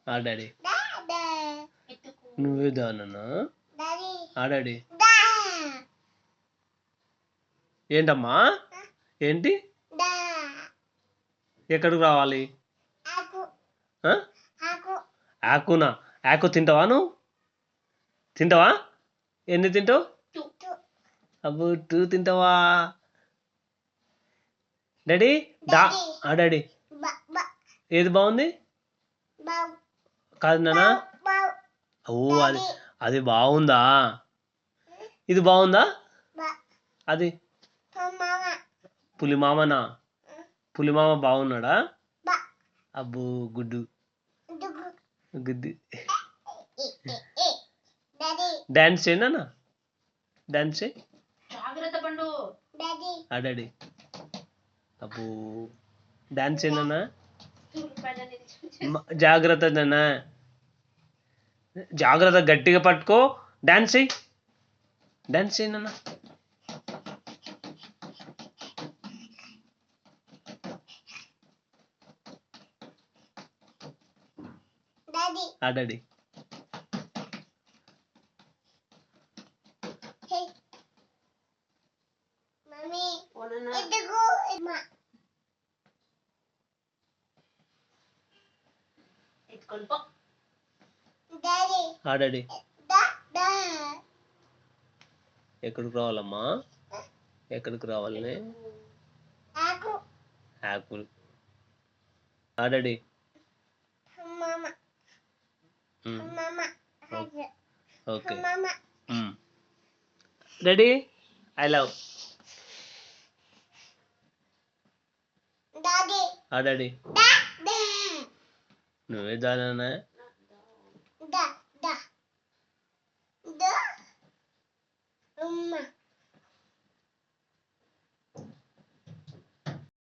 ఆ డాడీ నువ్వే దానన్నా ఆ డాడీ ఏంటమ్మా ఏంటి ఎక్కడికి రావాలి ఆ? ఆకునా ఆకు తింటావా నువ్వు తింటావా ఎన్ని తింటావు అబ్బు 2 తింటావా డాడీ దా ఆ డాడీ ఏది బాగుంది కాదు నానా ఓ అది అది బాగుందా ఇది బాగుందా అది పులిమామనా పులిమామ బాగున్నాడా అబ్బో గుడ్డు గుడ్డు డాన్స్ చేయనా డాన్స్ చేయి ఆ డాడీ అబ్బో డాన్స్ చేయనా జాగ్రత్త నాన్న జాగ్రత్త గట్టిగా పట్టుకో డాన్స్ చెయ్యి డాన్స్ చేయి నాన్న ఆ డాడీ ఆ డాడీ ఎక్కడికి రావాలమ్మా ఎక్కడికి రావాలని ఆకులు ఆ daddy okay daddy I love ఆ డాడీ నువ్వే దానా